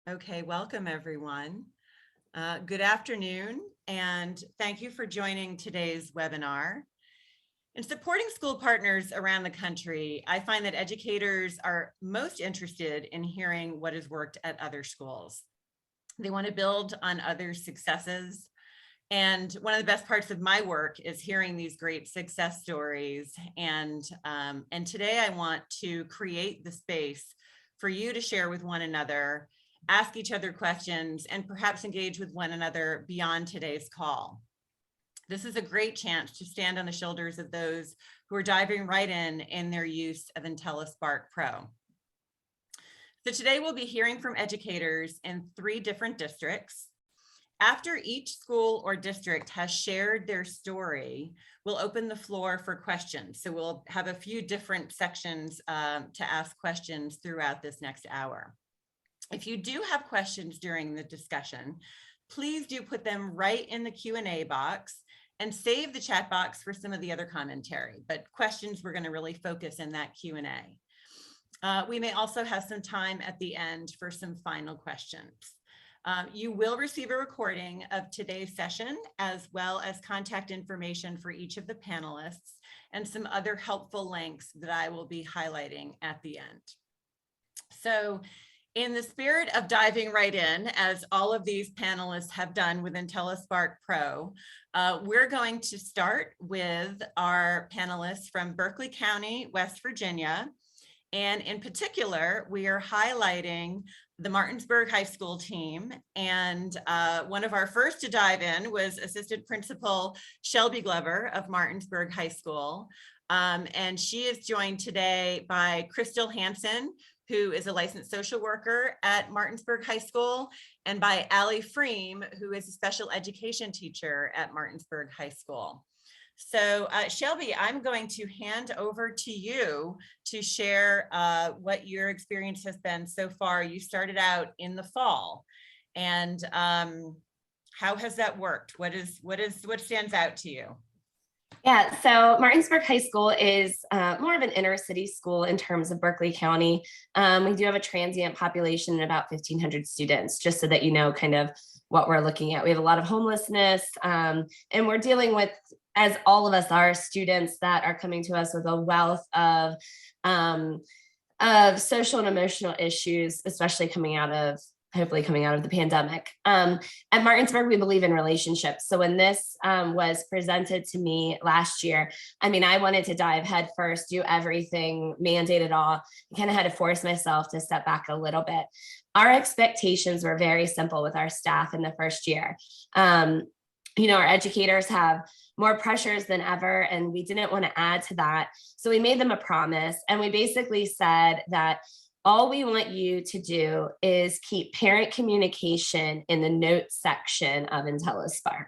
Okay, welcome everyone. Good afternoon, and thank you for joining today's webinar. In supporting school partners around the country, I find that educators are most interested in hearing what has worked at other schools. They want to build on others' successes. And one of the best parts of my work is hearing these great success stories. And today I want to create the space for you to share with one another, ask each other questions, and perhaps engage with one another beyond today's call. This is a great chance to stand on the shoulders of those who are diving right in their use of Intellispark Pro. So today we'll be hearing from educators in 3 different districts. After each school or district has shared their story, we'll open the floor for questions. So we'll have a few different sections to ask questions throughout this next hour. If you do have questions during the discussion, please do put them right in the Q&A box and save the chat box for some of the other commentary. But questions, we're going to really focus in that Q&A. We may also have some time at the end for some final questions. You will receive a recording of today's session, as well as contact information for each of the panelists and some other helpful links that I will be highlighting at the end. So in the spirit of diving right in, as all of these panelists have done with Intellispark Pro, we're going to start with our panelists from Berkeley County, West Virginia. And in particular, we are highlighting the Martinsburg High School team. And one of our first to dive in was Assistant Principal Shelby Glover of Martinsburg High School. And she is joined today by Crystal Hansen, who is a licensed social worker at Martinsburg High School, and by Allie Freem, who is a special education teacher at Martinsburg High School. So Shelby, I'm going to hand over to you to share what your experience has been so far. You started out in the fall, and how has that worked? What stands out to you? Yeah, so Martinsburg High School is more of an inner city school in terms of Berkeley County. We do have a transient population and about 1,500 students, just so that you know kind of what we're looking at. We have a lot of homelessness, and we're dealing with, as all of us are, students that are coming to us with a wealth of social and emotional issues, especially hopefully coming out of the pandemic. At Martinsburg, we believe in relationships. So when this was presented to me last year, I mean, I wanted to dive head first, do everything, mandate it all. I kind of had to force myself to step back a little bit. Our expectations were very simple with our staff in the first year. Our educators have more pressures than ever, and we didn't want to add to that. So we made them a promise, and we basically said that all we want you to do is keep parent communication in the notes section of Intellispark.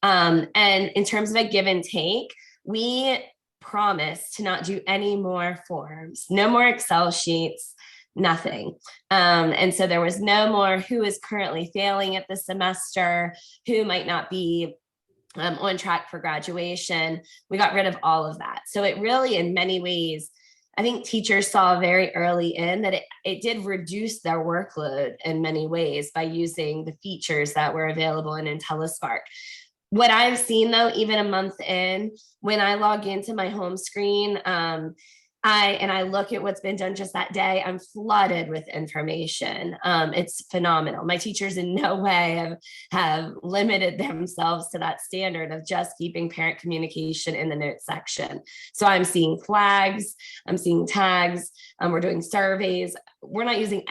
And in terms of a give and take, we promise to not do any more forms, no more Excel sheets, nothing. And so there was no more who is currently failing at the semester, who might not be on track for graduation. We got rid of all of that. So it really, in many ways, I think teachers saw very early in that it did reduce their workload in many ways by using the features that were available in Intellispark. What I've seen, though, even a month in, when I log into my home screen, I look at what's been done just that day, I'm flooded with information. It's phenomenal. My teachers in no way have limited themselves to that standard of just keeping parent communication in the notes section. So I'm seeing flags, I'm seeing tags, we're doing surveys. We're not using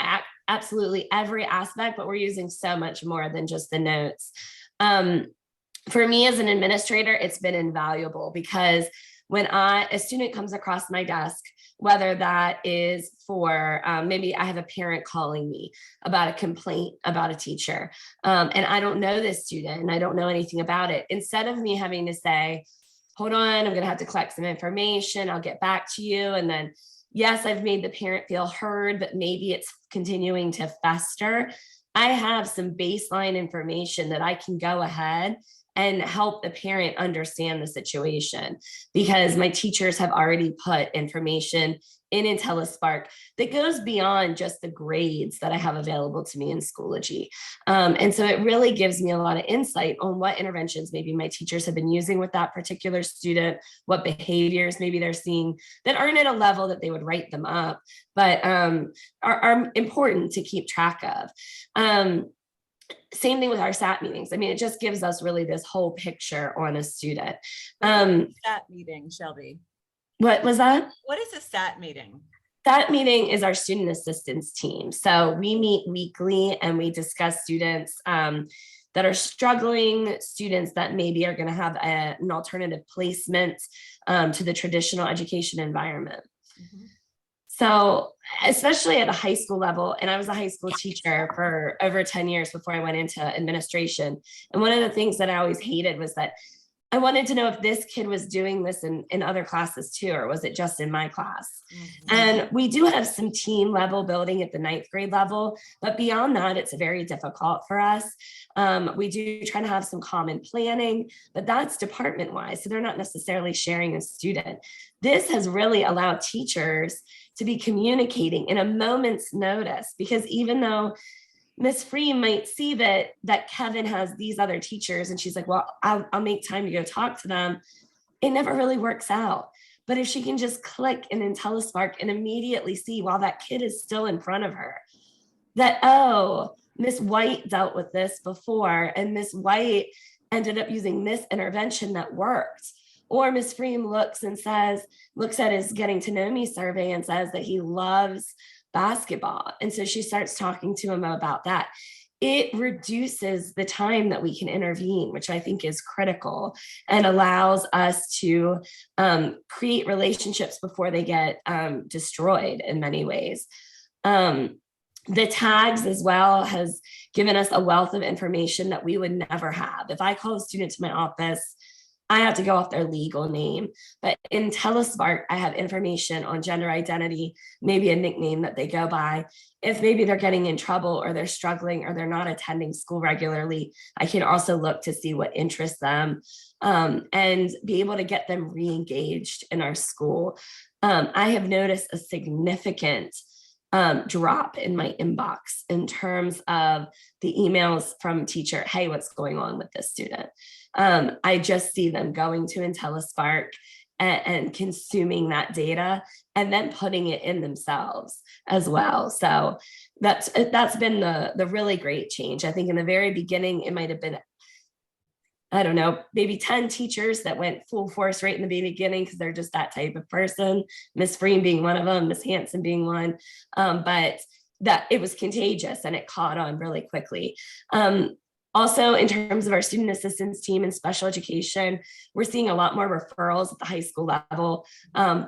absolutely every aspect, but we're using so much more than just the notes. For me as an administrator, it's been invaluable because when a student comes across my desk, whether that is for maybe I have a parent calling me about a complaint about a teacher, and I don't know this student and I don't know anything about it, instead of me having to say, hold on, I'm going to have to collect some information, I'll get back to you. And then, yes, I've made the parent feel heard, but maybe it's continuing to fester. I have some baseline information that I can go ahead and help the parent understand the situation, because my teachers have already put information in Intellispark that goes beyond just the grades that I have available to me in Schoology. And so it really gives me a lot of insight on what interventions maybe my teachers have been using with that particular student, what behaviors maybe they're seeing that aren't at a level that they would write them up, but are important to keep track of. Same thing with our SAT meetings. I mean, it just gives us really this whole picture on a student. SAT meeting, Shelby. What was that? What is a SAT meeting? SAT meeting is our student assistance team. So we meet weekly and we discuss students that are struggling, students that maybe are going to have an alternative placement to the traditional education environment. Mm-hmm. So especially at a high school level, and I was a high school teacher for over 10 years before I went into administration. And one of the things that I always hated was that I wanted to know if this kid was doing this in other classes too, or was it just in my class? Mm-hmm. And we do have some team level building at the 9th grade level, but beyond that, it's very difficult for us. We do try to have some common planning, but that's department wise. So they're not necessarily sharing a student. This has really allowed teachers to be communicating in a moment's notice, because even though Miss Free might see that Kevin has these other teachers and she's like, well, I'll make time to go talk to them, it never really works out. But if she can just click in Intellispark and immediately see while that kid is still in front of her that, oh, Miss White dealt with this before and Miss White ended up using this intervention that worked. Or Miss Freem looks at his getting to know me survey and says that he loves basketball. And so she starts talking to him about that. It reduces the time that we can intervene, which I think is critical and allows us to create relationships before they get destroyed in many ways. The tags as well has given us a wealth of information that we would never have. If I call a student to my office, I have to go off their legal name, but in Intellispark, I have information on gender identity, maybe a nickname that they go by. If maybe they're getting in trouble or they're struggling or they're not attending school regularly, I can also look to see what interests them and be able to get them re-engaged in our school. I have noticed a significant drop in my inbox in terms of the emails from teacher, hey, what's going on with this student? I just see them going to Intellispark and consuming that data and then putting it in themselves as well. So that's been the really great change. I think in the very beginning, it might have been, I don't know, maybe 10 teachers that went full force right in the beginning because they're just that type of person. Miss Freem being one of them, Miss Hanson being one, but that it was contagious and it caught on really quickly. Also, in terms of our student assistance team and special education, we're seeing a lot more referrals at the high school level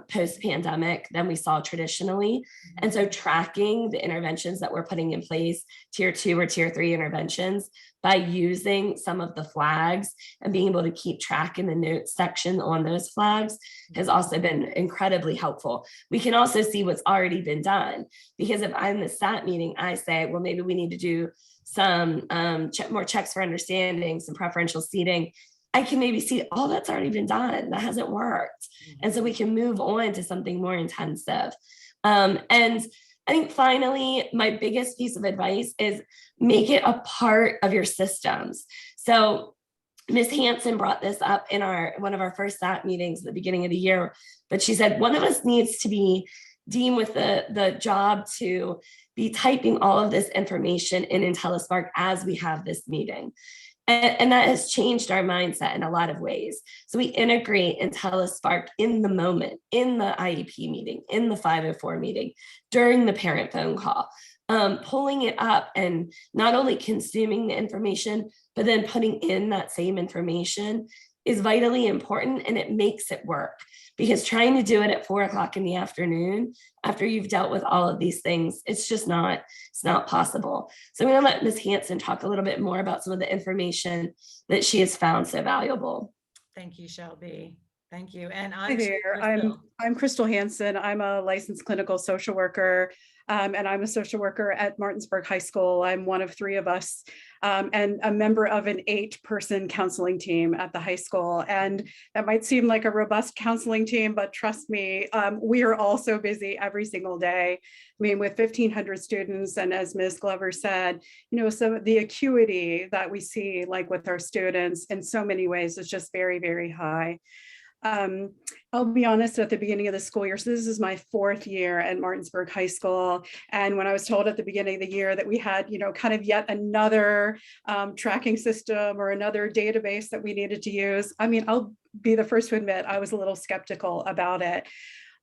post-pandemic than we saw traditionally. And so tracking the interventions that we're putting in place, tier 2 or tier 3 interventions, by using some of the flags and being able to keep track in the notes section on those flags has also been incredibly helpful. We can also see what's already been done, because if I'm in the SAT meeting, I say, well, maybe we need to do some more checks for understanding, some preferential seating. I can maybe see all that's already been done. That hasn't worked. And so we can move on to something more intensive. And I think finally, my biggest piece of advice is make it a part of your systems. So Ms. Hanson brought this up in one of our first SAT meetings at the beginning of the year, but she said, one of us needs to be deemed with the job to be typing all of this information in Intellispark as we have this meeting. And that has changed our mindset in a lot of ways. So we integrate Intellispark in the moment, in the IEP meeting, in the 504 meeting, during the parent phone call, pulling it up and not only consuming the information, but then putting in that same information is vitally important, and it makes it work. Because trying to do it at 4 o'clock in the afternoon after you've dealt with all of these things, it's not possible. So I'm going to let Ms. Hanson talk a little bit more about some of the information that she has found so valuable. Thank you, Shelby. Thank you. And Hi there. I'm Crystal Hanson. I'm a licensed clinical social worker, and I'm a social worker at Martinsburg High School. I'm one of 3 of us and a member of an 8-person counseling team at the high school. And that might seem like a robust counseling team, but trust me, we are all so busy every single day. I mean, with 1,500 students, and as Ms. Glover said, some of the acuity that we see, like with our students, in so many ways is just very, very high. I'll be honest, at the beginning of the school year, so this is my 4th year at Martinsburg High School. And when I was told at the beginning of the year that we had, kind of yet another tracking system or another database that we needed to use, I mean, I'll be the first to admit I was a little skeptical about it.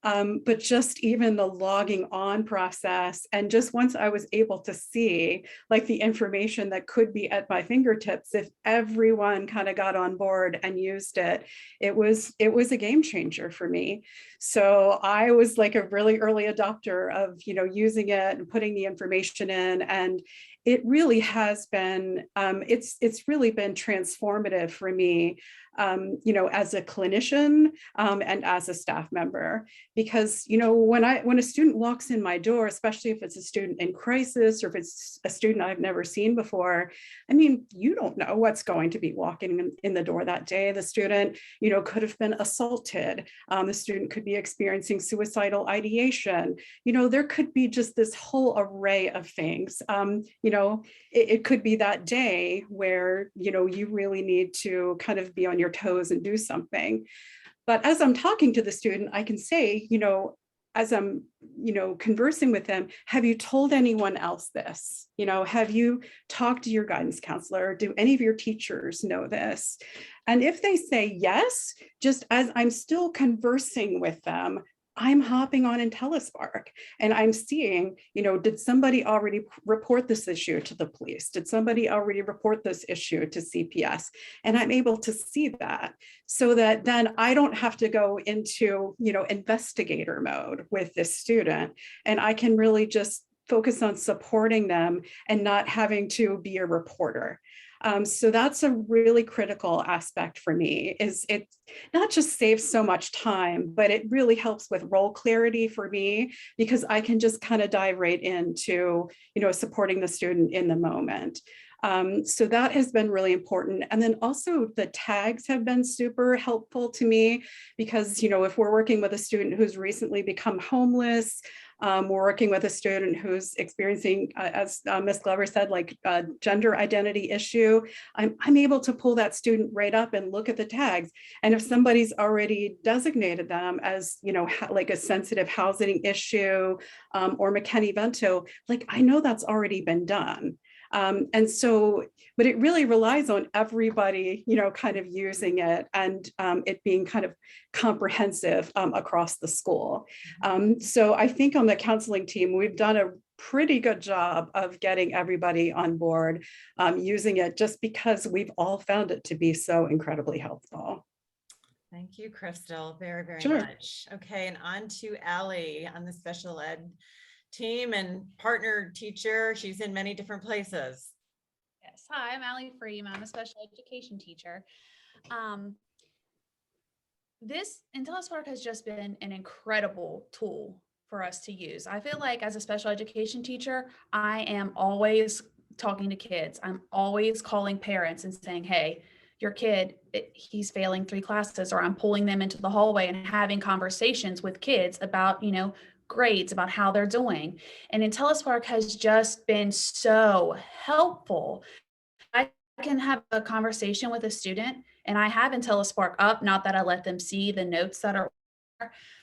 But just even the logging on process, and just once I was able to see like the information that could be at my fingertips, if everyone kind of got on board and used it, it was a game changer for me. So I was like a really early adopter of, using it and putting the information in, and it really has been, it's really been transformative for me, as a clinician and as a staff member. Because, when a student walks in my door, especially if it's a student in crisis or if it's a student I've never seen before, I mean, you don't know what's going to be walking in the door that day. The student, could have been assaulted. The student could be experiencing suicidal ideation. There could be just this whole array of things. It could be that day where, you really need to kind of be on your toes and do something. But as I'm talking to the student, I can say, as I'm, conversing with them, have you told anyone else this? Have you talked to your guidance counselor? Do any of your teachers know this? And if they say yes, just as I'm still conversing with them, I'm hopping on Intellispark and I'm seeing, did somebody already report this issue to the police? Did somebody already report this issue to CPS? And I'm able to see that, so that then I don't have to go into, investigator mode with this student, and I can really just focus on supporting them and not having to be a reporter. So that's a really critical aspect for me, is it not just saves so much time, but it really helps with role clarity for me, because I can just kind of dive right into, supporting the student in the moment. So that has been really important. And then also the tags have been super helpful to me, because, if we're working with a student who's recently become homeless, we're working with a student who's experiencing, as Ms. Glover said, like a gender identity issue, I'm able to pull that student right up and look at the tags. And if somebody's already designated them as, like a sensitive housing issue or McKinney-Vento, like I know that's already been done. And so, but it really relies on everybody, kind of using it, and it being kind of comprehensive across the school. So I think on the counseling team, we've done a pretty good job of getting everybody on board using it, just because we've all found it to be so incredibly helpful. Thank you, Crystal, very, very Sure. much. Okay, and on to Allie on the special ed team and partner teacher. She's in many different places. Yes. Hi, I'm Allie Freeman. I'm a special education teacher. This Intellispark has just been an incredible tool for us to use. I feel like as a special education teacher, I am always talking to kids. I'm always calling parents and saying, hey, your kid, he's failing 3 classes, or I'm pulling them into the hallway and having conversations with kids about, grades, about how they're doing. And Intellispark has just been so helpful. I can have a conversation with a student, and I have Intellispark up, not that I let them see the notes that are,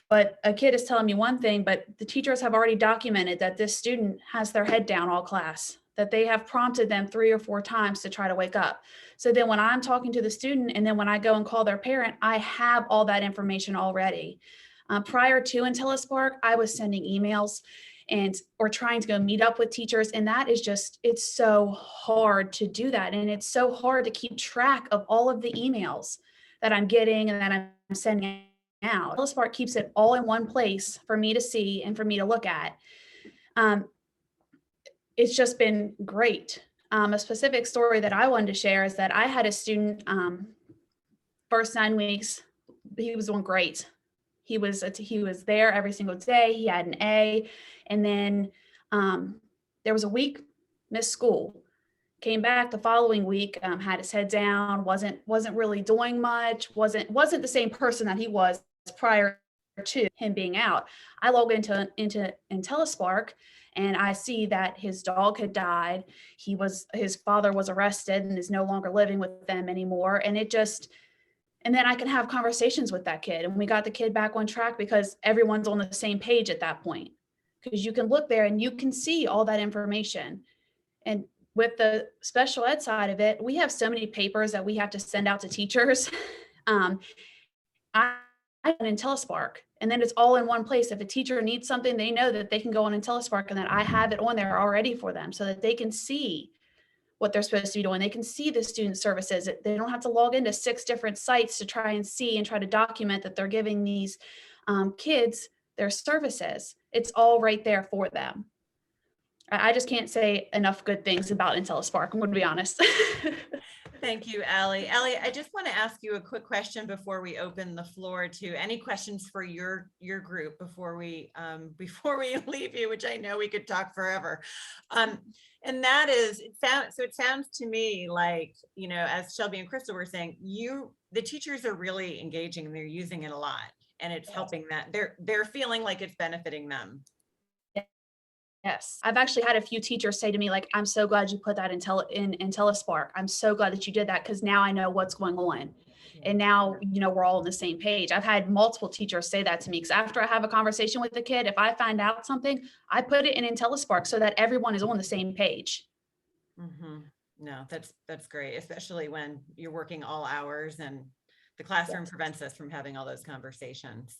but a kid is telling me one thing, but the teachers have already documented that this student has their head down all class, that they have prompted them 3 or 4 times to try to wake up. So then when I'm talking to the student, and then when I go and call their parent, I have all that information already. Prior to Intellispark, I was sending emails or trying to go meet up with teachers. And that is just, it's so hard to do that. And it's so hard to keep track of all of the emails that I'm getting and that I'm sending out. Intellispark keeps it all in one place for me to see and for me to look at. It's just been great. A specific story that I wanted to share is that I had a student, first 9 weeks, he was doing great. He was there every single day. He had an A. And then there was a week, missed school, came back the following week, had his head down, wasn't really doing much, wasn't the same person that he was prior to him being out. I log into Intellispark and I see that his dog had died. His father was arrested and is no longer living with them anymore. And then I can have conversations with that kid. And we got the kid back on track because everyone's on the same page at that point. Because you can look there and you can see all that information. And with the special ed side of it, we have so many papers that we have to send out to teachers. I have an Intellispark, and then it's all in one place. If a teacher needs something, they know that they can go on Intellispark and that I have it on there already for them so that they can see what they're supposed to be doing. They can see the student services. They don't have to log into 6 different sites to try and see and try to document that they're giving these kids their services. It's all right there for them. I just can't say enough good things about Intellispark. I'm going to be honest. Thank you, Allie. Allie, I just want to ask you a quick question before we open the floor to any questions for your group before we leave you, which I know we could talk forever. And that is, it sounds to me like, you know, as Shelby and Crystal were saying, the teachers are really engaging and they're using it a lot, and it's helping that they're feeling like it's benefiting them. Yes. I've actually had a few teachers say to me, like, I'm so glad you put that in Intellispark. I'm so glad that you did that because now I know what's going on. And now, you know, we're all on the same page. I've had multiple teachers say that to me because after I have a conversation with the kid, if I find out something, I put it in Intellispark so that everyone is on the same page. Mm-hmm. No, that's great, especially when you're working all hours and the classroom prevents us from having all those conversations.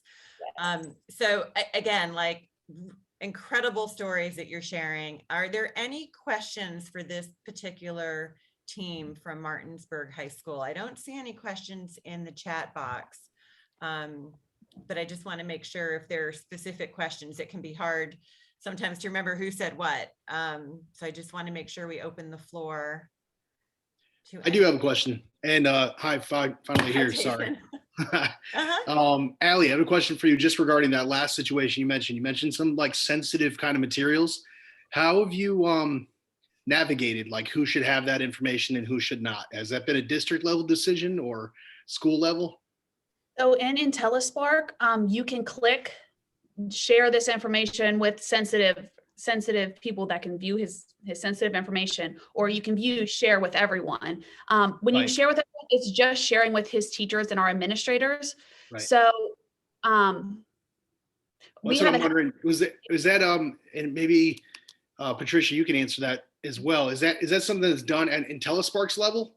Yes. So again, like, incredible stories that you're sharing. Are there any questions for this particular team from Martinsburg High School? I don't see any questions in the chat box, but I just want to make sure if there are specific questions. It can be hard sometimes to remember who said what. So I just want to make sure we open the floor. I do have a question. And hi, finally here, sorry. Allie, I have a question for you just regarding that last situation you mentioned. You mentioned some like sensitive kind of materials. How have you navigated like who should have that information and who should not? Has that been a district level decision or school level? So in Intellispark, you can click share this information with sensitive people that can view his sensitive information, or you can view share with everyone. When you share with everyone, it's just sharing with his teachers and our administrators. Right. So That's what I'm wondering. Was that and maybe Patricia, you can answer that as well. Is that something that's done at Intellispark's level?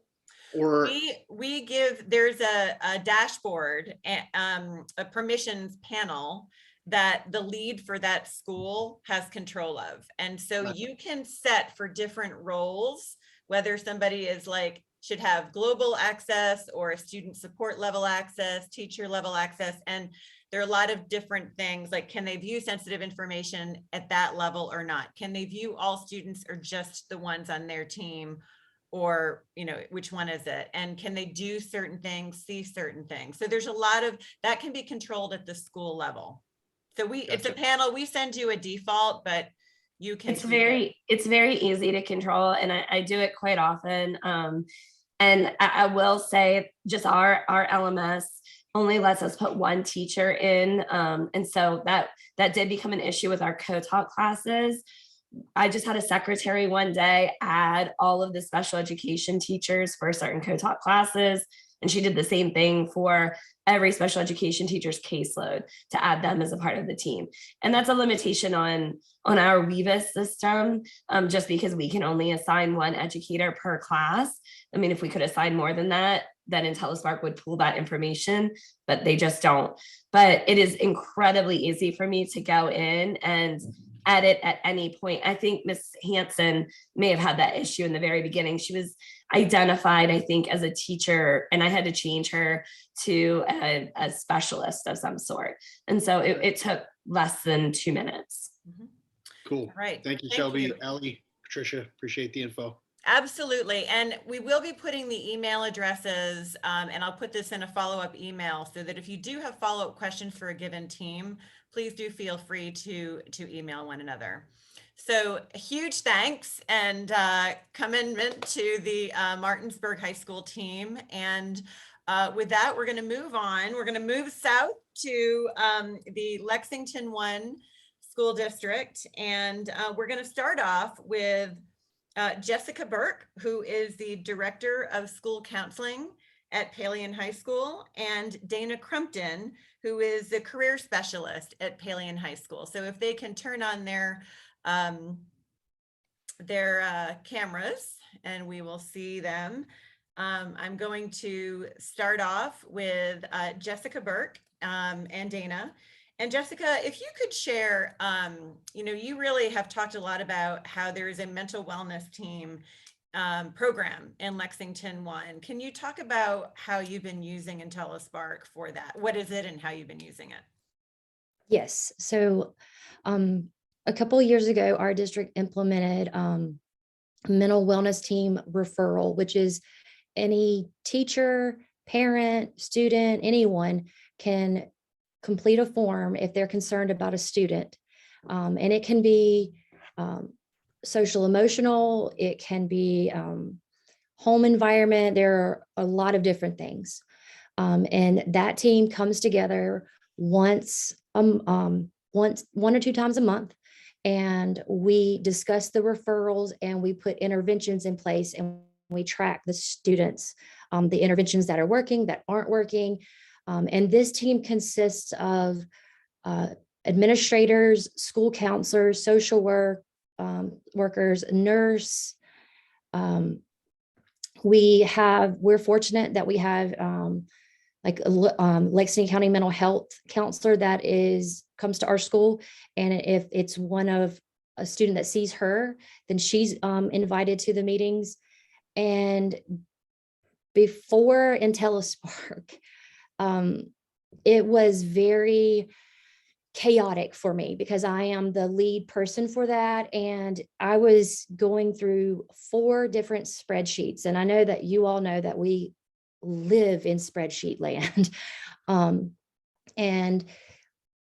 Or we give, there's a dashboard, a permissions panel that the lead for that school has control of. And so you can set for different roles, whether somebody is like, should have global access or a student support level access, teacher level access. And there are a lot of different things, like, can they view sensitive information at that level or not? Can they view all students or just the ones on their team? Or, you know, which one is it? And can they do certain things, see certain things? So there's a lot of, that can be controlled at the school level. So it's a panel, we send you a default, but you can. It's very easy to control, and I do it quite often. And I will say just our LMS only lets us put one teacher in. And so that did become an issue with our co-taught classes. I just had a secretary one day add all of the special education teachers for certain co-taught classes. And she did the same thing for every special education teacher's caseload to add them as a part of the team. And that's a limitation on our Weavis system, just because we can only assign one educator per class. I mean, if we could assign more than that, then Intellispark would pull that information, but they just don't. But it is incredibly easy for me to go in and edit at any point. I think Ms. Hansen may have had that issue in the very beginning. She was identified, I think, as a teacher, and I had to change her to a specialist of some sort. And so it took less than 2 minutes. Cool. All right. Thank you, Shelby, Allie, Patricia, appreciate the info. Absolutely. And we will be putting the email addresses, and I'll put this in a follow-up email so that if you do have follow-up questions for a given team, please do feel free to email one another. So huge thanks and commendament to the Martinsburg High School team. And with that, we're going to move on. We're going to move south to the Lexington 1 school district. And we're going to start off with Jessica Burke, who is the Director of School Counseling at Pelion High School, and Dana Crumpton, who is the Career Specialist at Pelion High School. So if they can turn on their cameras and we will see them. I'm going to start off with Jessica Burke and Dana. And Jessica, if you could share, you really have talked a lot about how there is a mental wellness team program in Lexington 1. Can you talk about how you've been using Intellispark for that? What is it and how you've been using it? Yes. So a couple of years ago, our district implemented mental wellness team referral, which is any teacher, parent, student, anyone can complete a form if they're concerned about a student. And it can be social emotional, it can be home environment. There are a lot of different things. And that team comes together one or two times a month, and we discuss the referrals and we put interventions in place, and we track the students, the interventions that are working, that aren't working. And this team consists of administrators, school counselors, social workers, nurse. We're fortunate that we have Lexington County mental health counselor that comes to our school. And if it's one of a student that sees her, then she's invited to the meetings. And before Intellispark, it was very chaotic for me because I am the lead person for that. And I was going through 4 different spreadsheets. And I know that you all know that we live in spreadsheet land. And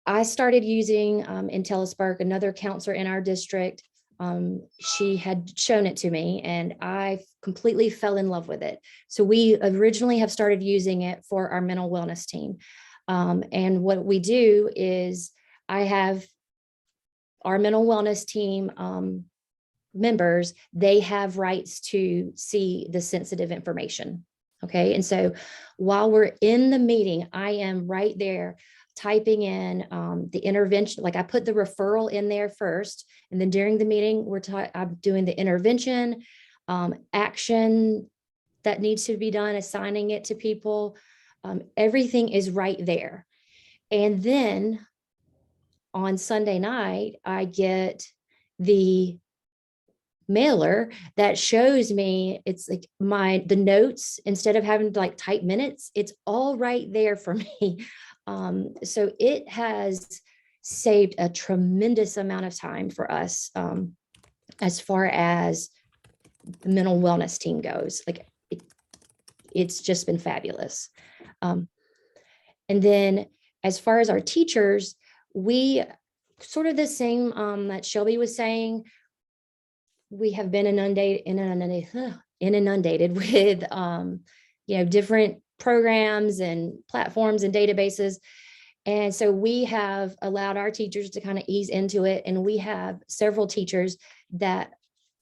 I started using Intellispark, another counselor in our district. She had shown it to me and I completely fell in love with it. So we originally have started using it for our mental wellness team. And what we do is I have our mental wellness team members, they have rights to see the sensitive information. Okay. And so while we're in the meeting, I am right there typing in the intervention. Like I put the referral in there first, and then during the meeting, I'm doing the intervention, action that needs to be done, assigning it to people. Everything is right there. And then on Sunday night, I get the mailer that shows me, it's like the notes, instead of having to like type minutes, it's all right there for me. So it has saved a tremendous amount of time for us as far as the mental wellness team goes. Like it's just been fabulous. And then as far as our teachers, we sort of the same that Shelby was saying, we have been inundated with different programs and platforms and databases. And so we have allowed our teachers to kind of ease into it. And we have several teachers that,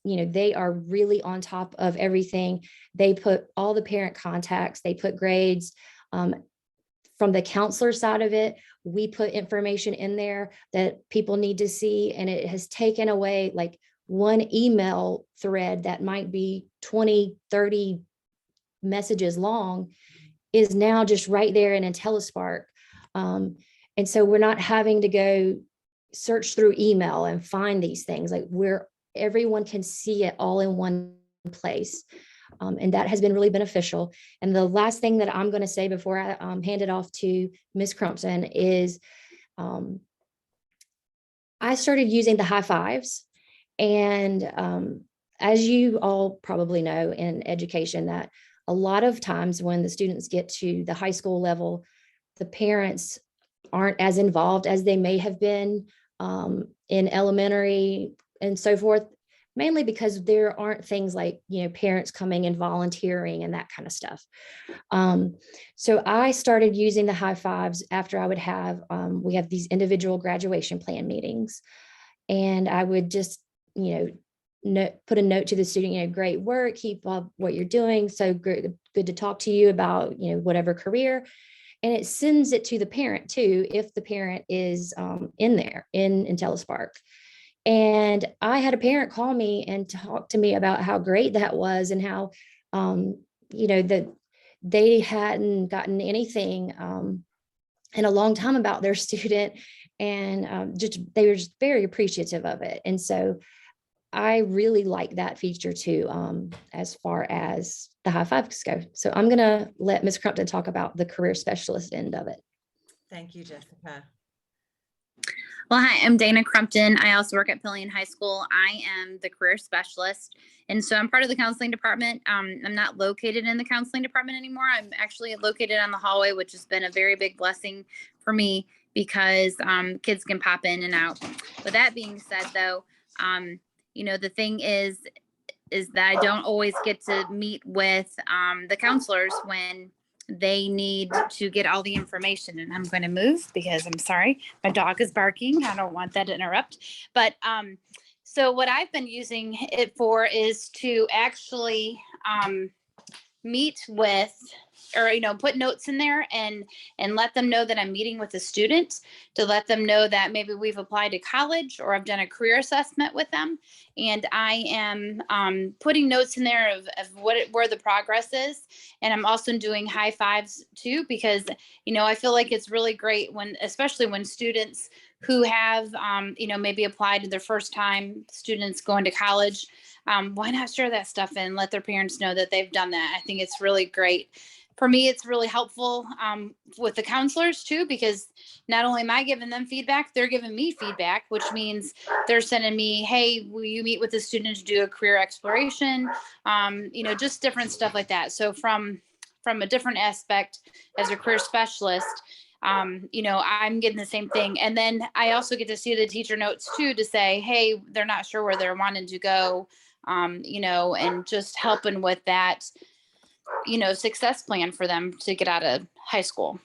they are really on top of everything. They put all the parent contacts, they put grades. From the counselor side of it, we put information in there that people need to see. And it has taken away like one email thread that might be 20, 30 messages long is now just right there in Intellispark. And so we're not having to go search through email and find these things. Like everyone can see it all in one place. And that has been really beneficial. And the last thing that I'm going to say before I hand it off to Ms. Crumpton is I started using the high fives. And as you all probably know in education, that a lot of times when the students get to the high school level, the parents aren't as involved as they may have been in elementary and so forth, mainly because there aren't things like, parents coming and volunteering and that kind of stuff. So I started using the high fives after I would have, we have these individual graduation plan meetings. And I would just, put a note to the student, great work, keep up what you're doing. So good to talk to you about, whatever career. And it sends it to the parent too, if the parent is in there in Intellispark. And I had a parent call me and talk to me about how great that was and how, that they hadn't gotten anything in a long time about their student. And just they were just very appreciative of it. And so I really like that feature too, as far as the high fives go. So I'm going to let Ms. Crumpton talk about the career specialist end of it. Thank you, Jessica. Well, hi, I'm Dana Crumpton. I also work at Pelion High School. I am the career specialist. And so I'm part of the counseling department. I'm not located in the counseling department anymore. I'm actually located on the hallway, which has been a very big blessing for me because kids can pop in and out. With that being said, though, the thing is that I don't always get to meet with the counselors when they need to get all the information. And I'm going to move because I'm sorry, my dog is barking. I don't want that to interrupt. But so what I've been using it for is to actually meet with, or put notes in there and let them know that I'm meeting with a student, to let them know that maybe we've applied to college or I've done a career assessment with them, and I am putting notes in there of where the progress is. And I'm also doing high fives too, because I feel like it's really great especially when students who have maybe applied to their first time, students going to college, why not share that stuff and let their parents know that they've done that? I think it's really great. For me, it's really helpful with the counselors too, because not only am I giving them feedback, they're giving me feedback, which means they're sending me, hey, will you meet with the student to do a career exploration? Just different stuff like that. So from a different aspect as a career specialist, I'm getting the same thing. And then I also get to see the teacher notes too, to say, hey, they're not sure where they're wanting to go, and just helping with that, success plan for them to get out of high school.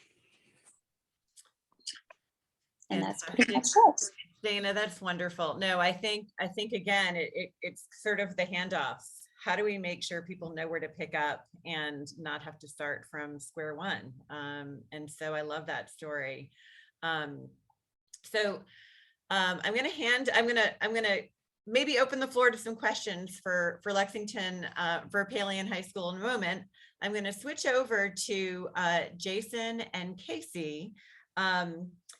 And that's pretty much it. Dana, that's wonderful. No, I think again, it's sort of the handoffs. How do we make sure people know where to pick up and not have to start from square one? And so I love that story. I'm going to maybe open the floor to some questions for Lexington, for Pelion High School in a moment. I'm going to switch over to Jason and Casey.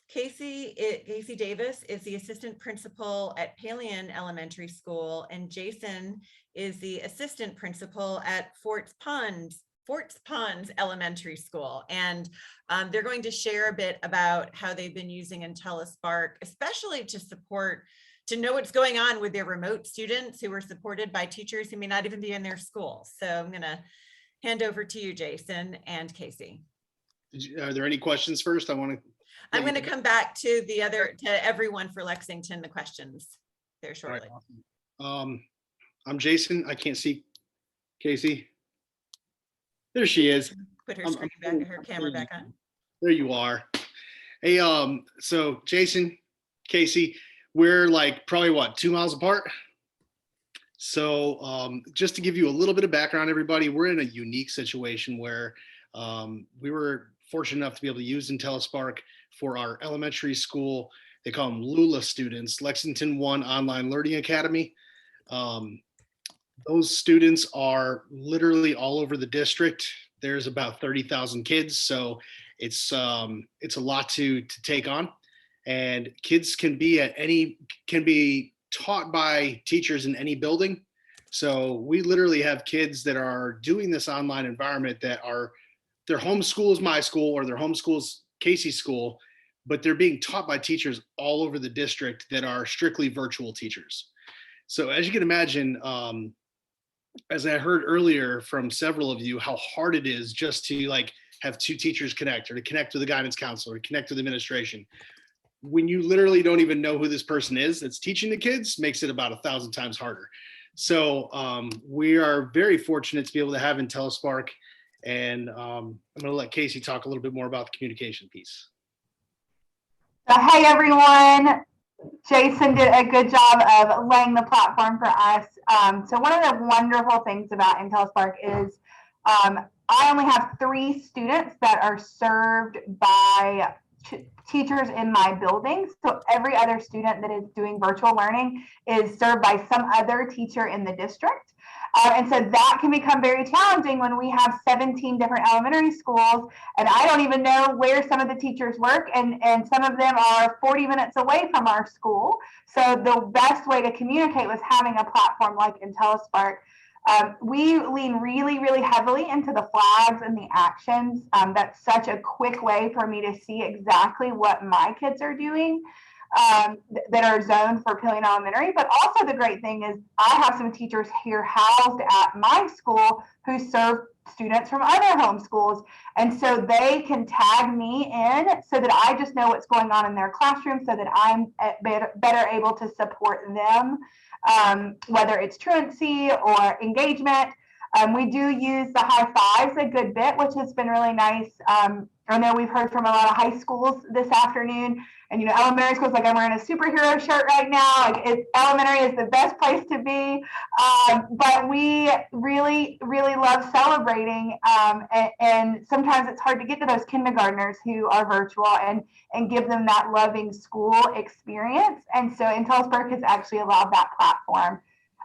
Casey Davis is the assistant principal at Pelion Elementary School, and Jason is the assistant principal at Forts Ponds Elementary School. And they're going to share a bit about how they've been using Intellispark, especially to know what's going on with their remote students who are supported by teachers who may not even be in their school. So I'm going to hand over to you, Jason and Casey. Are there any questions first? I'm going to come back to everyone for Lexington, the questions there shortly. Right, awesome. I'm Jason. I can't see Casey. There she is. Put her screen back, her camera back on. There you are. Hey, so Jason, Casey, we're like probably 2 miles apart. So just to give you a little bit of background, everybody, we're in a unique situation where we were fortunate enough to be able to use Intellispark for our elementary school. They call them LULA students, Lexington 1 Online Learning Academy. Those students are literally all over the district. There's about 30,000 kids, so it's a lot to take on. And kids can be taught by teachers in any building. So we literally have kids that are doing this online environment that are, their home school is my school or their home school is Casey's school, but they're being taught by teachers all over the district that are strictly virtual teachers. So as you can imagine, as I heard earlier from several of you, how hard it is just to have two teachers connect, or to connect with a guidance counselor, or connect with administration. when you literally don't even know who this person is that's teaching the kids, makes it about 1,000 times harder. So we are very fortunate to be able to have Intellispark, and I'm going to let Casey talk a little bit more about the communication piece. Hey everyone, Jason did a good job of laying the platform for us. So one of the wonderful things about Intellispark is I only have 3 students that are served by teachers in my building. So every other student that is doing virtual learning is served by some other teacher in the district. And so that can become very challenging when we have 17 different elementary schools, and I don't even know where some of the teachers work, and some of them are 40 minutes away from our school. So the best way to communicate was having a platform like Intellispark. We lean really, really heavily into the flags and the actions. That's such a quick way for me to see exactly what my kids are doing. That are zoned for Pelion Elementary. But also the great thing is I have some teachers here housed at my school who serve students from other home schools. And so they can tag me in so that I just know what's going on in their classroom, so that I'm better able to support them, whether it's truancy or engagement. We do use the high fives a good bit, which has been really nice. I know we've heard from a lot of high schools this afternoon, and elementary schools, like I'm wearing a superhero shirt right now. Like elementary is the best place to be, but we really, really love celebrating. And sometimes it's hard to get to those kindergartners who are virtual and give them that loving school experience. And so Intellispark has actually allowed that platform.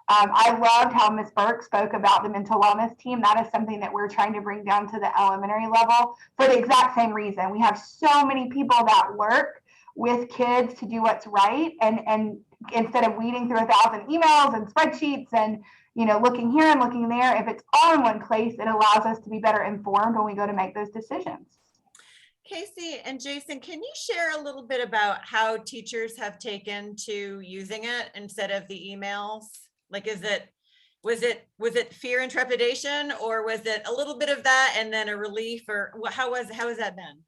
I loved how Ms. Burke spoke about the mental wellness team. That is something that we're trying to bring down to the elementary level for the exact same reason. We have so many people that work with kids to do what's right. And instead of weeding through 1,000 emails and spreadsheets and, looking here and looking there, if it's all in one place, it allows us to be better informed when we go to make those decisions. Casey and Jason, can you share a little bit about how teachers have taken to using it instead of the emails? Like, was it fear and trepidation, or was it a little bit of that and then a relief, or how has that been?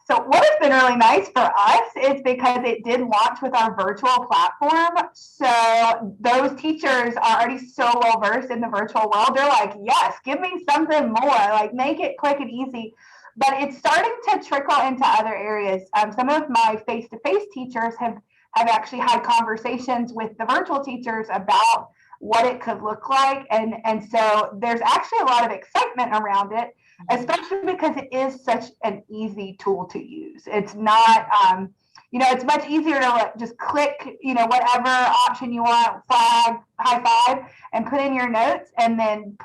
So what has been really nice for us is because it did launch with our virtual platform. So those teachers are already so well versed in the virtual world. They're like, yes, give me something more, like make it quick and easy. But it's starting to trickle into other areas. Some of my face-to-face teachers have actually had conversations with the virtual teachers about what it could look like. And so there's actually a lot of excitement around it, especially because it is such an easy tool to use. It's not, it's much easier to just click, whatever option you want, flag, high five, and put in your notes, and then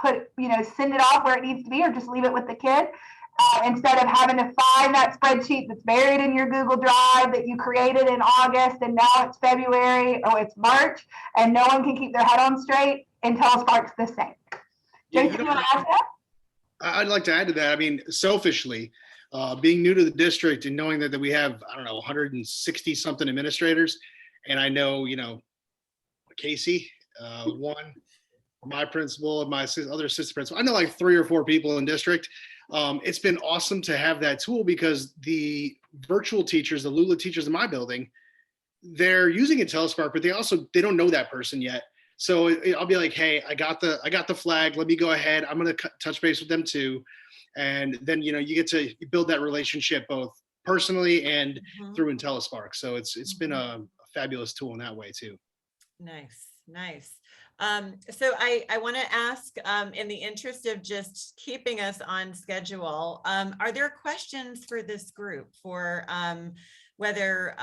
send it off where it needs to be, or just leave it with the kid. Instead of having to find that spreadsheet that's buried in your Google Drive that you created in August, and now it's February, or it's March, and no one can keep their head on straight. Intellispark's the same. Jason, you want to add that? I'd like to add to that. I mean, selfishly, being new to the district and knowing that we have, 160 something administrators, and I know, Casey, one, my principal, and my other assistant principal, I know like 3 or 4 people in district. It's been awesome to have that tool, because the virtual teachers, the Lula teachers in my building, they're using Intellispark, but they don't know that person yet. So I'll be like, hey, I got the flag. Let me go ahead. I'm going to touch base with them too. And then, you get to build that relationship both personally and through Intellispark. So it's been a fabulous tool in that way too. Nice. So I want to ask, in the interest of just keeping us on schedule, are there questions for this group for whether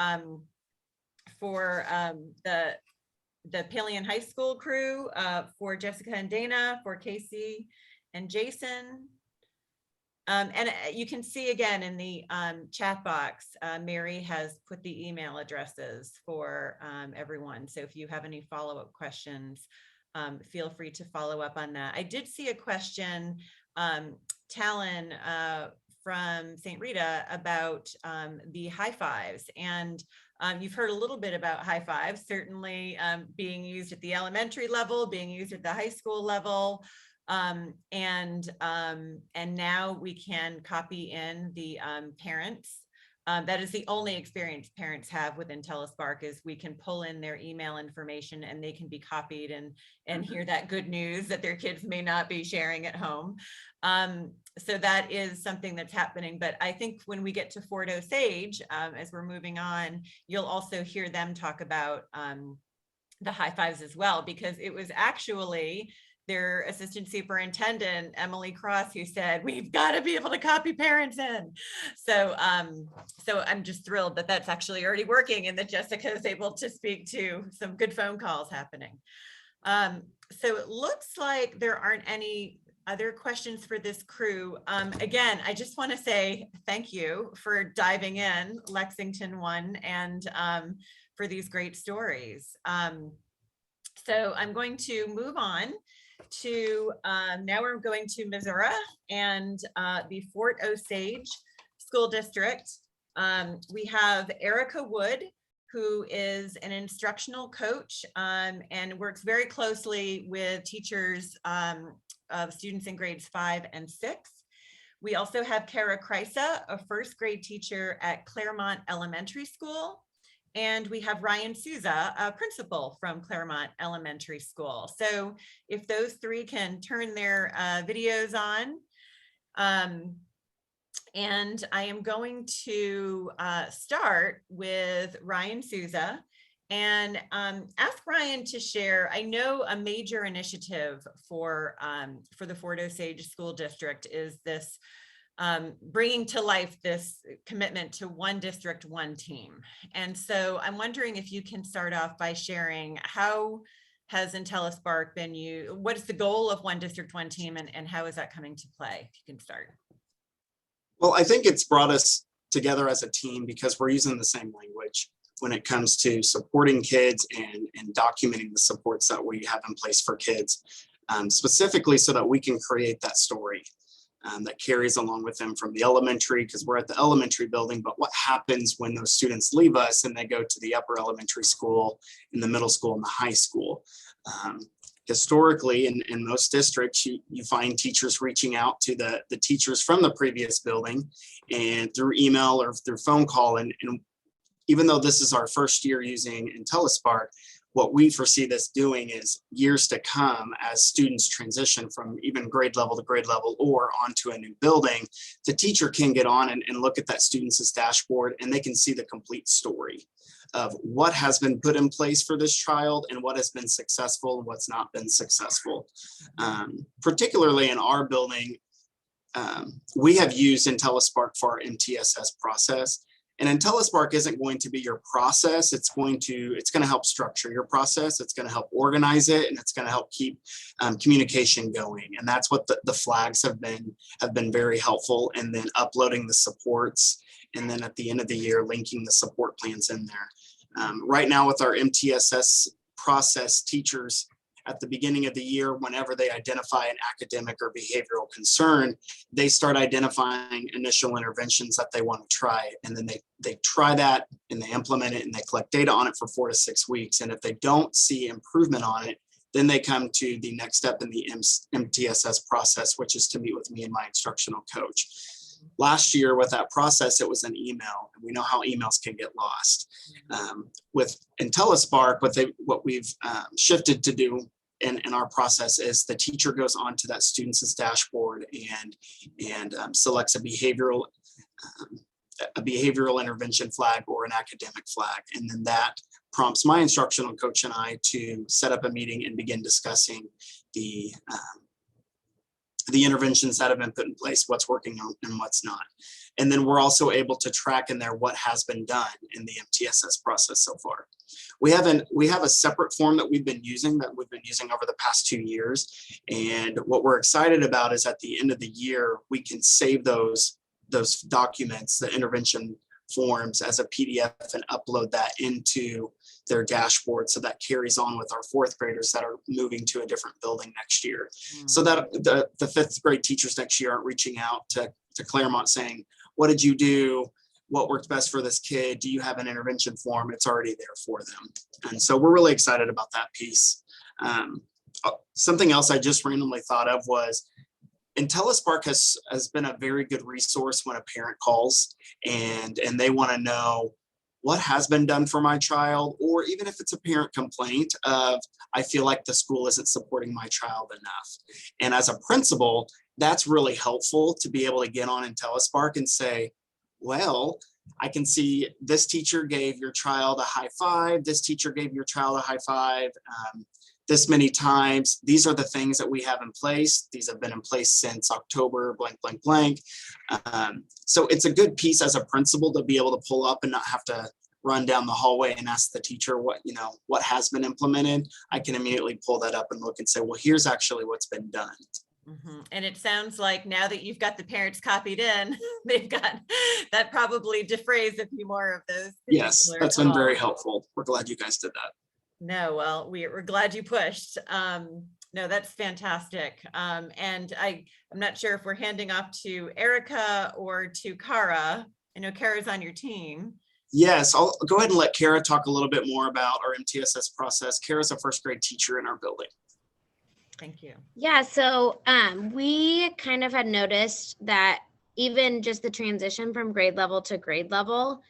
for the Pelion High School crew, for Jessica and Dana, for Casey and Jason? And you can see again in the chat box, Mary has put the email addresses for everyone. So if you have any follow-up questions, feel free to follow up on that. I did see a question, Talon from St. Rita, about the high fives. And you've heard a little bit about high fives, certainly being used at the elementary level, being used at the high school level. And now we can copy in the parents that is the only experience parents have with Intellispark, is we can pull in their email information and they can be copied and hear that good news that their kids may not be sharing at home. So that is something that's happening. But I think when we get to Fort Osage, as we're moving on, you'll also hear them talk about the high fives as well, because it was actually their assistant superintendent, Emily Cross, who said, we've got to be able to copy parents in. So, so I'm just thrilled that that's actually already working and that Jessica is able to speak to some good phone calls happening. So it looks like there aren't any other questions for this crew. Again, I just want to say thank you for diving in, Lexington one, and for these great stories. So I'm going to move on to, now we're going to Missouri and the Fort Osage School District. We have Erica Wood, who is an instructional coach and works very closely with teachers of students in grades 5 and 6. We also have Kara Kreisa, a first grade teacher at Claremont Elementary School. And we have Ryan Souza, a principal from Claremont Elementary School. So if those three can turn their videos on. And I am going to start with Ryan Souza and ask Ryan to share. I know a major initiative for the Fort Osage School District is this bringing to life this commitment to one district, one team. And so I'm wondering if you can start off by sharing, how has Intellispark been used? What is the goal of one district, one team, and how is that coming to play? If you can start. Well, I think it's brought us together as a team because we're using the same language when it comes to supporting kids and documenting the supports that we have in place for kids, specifically so that we can create that story that carries along with them from the elementary, because we're at the elementary building, but what happens when those students leave us and they go to the upper elementary school, in the middle school, and the high school. Historically, in most districts, you find teachers reaching out to the teachers from the previous building and through email or through phone call. And even though this is our first year using Intellispark, what we foresee this doing is years to come, as students transition from even grade level to grade level or onto a new building, the teacher can get on and look at that student's dashboard and they can see the complete story of what has been put in place for this child and what has been successful and what's not been successful. Particularly in our building, we have used Intellispark for our MTSS process. And Intellispark isn't going to be your process. It's going to help structure your process. It's going to help organize it, and it's going to help keep communication going. And that's what the flags have been very helpful. And then uploading the supports, and then at the end of the year, linking the support plans in there. Right now with our MTSS process, teachers at the beginning of the year, whenever they identify an academic or behavioral concern, they start identifying initial interventions that they want to try. And then they try that and they implement it and they collect data on it for 4 to 6 weeks. And if they don't see improvement on it, then they come to the next step in the MTSS process, which is to meet with me and my instructional coach. Last year with that process, it was an email, and we know how emails can get lost. With Intellispark, what we've shifted to do in our process is the teacher goes onto that student's dashboard and selects a behavioral intervention flag or an academic flag, and then that prompts my instructional coach and I to set up a meeting and begin discussing the interventions that have been put in place, what's working and what's not. And then we're also able to track in there what has been done in the MTSS process so far. We have a separate form that we've been using over the past 2 years. And what we're excited about is at the end of the year, we can save those documents, the intervention forms, as a PDF and upload that into their dashboard, so that carries on with our 4th graders that are moving to a different building next year. So that the 5th grade teachers next year aren't reaching out to Claremont saying, what did you do? What worked best for this kid? Do you have an intervention form? It's already there for them. And so we're really excited about that piece. Something else I just randomly thought of was Intellispark has been a very good resource when a parent calls and they want to know what has been done for my child, or even if it's a parent complaint of, I feel like the school isn't supporting my child enough. And as a principal, that's really helpful to be able to get on Intellispark and say, well, I can see this teacher gave your child a high five, this teacher gave your child a high five, this many times. These are the things that we have in place. These have been in place since October, blank, blank, blank. So it's a good piece as a principal to be able to pull up and not have to run down the hallway and ask the teacher what has been implemented. I can immediately pull that up and look and say, well, here's actually what's been done. Mm-hmm. And it sounds like now that you've got the parents copied in, they've got that probably defrays a few more of those. Yes, that's been very helpful. We're glad you guys did that. No, well, we're glad you pushed. No, that's fantastic. And I'm not sure if we're handing off to Erica or to Kara. I know Kara's on your team. Yes, I'll go ahead and let Kara talk a little bit more about our MTSS process. Kara's a first grade teacher in our building. Thank you. Yeah, so we kind of had noticed that even just the transition from grade level to grade level,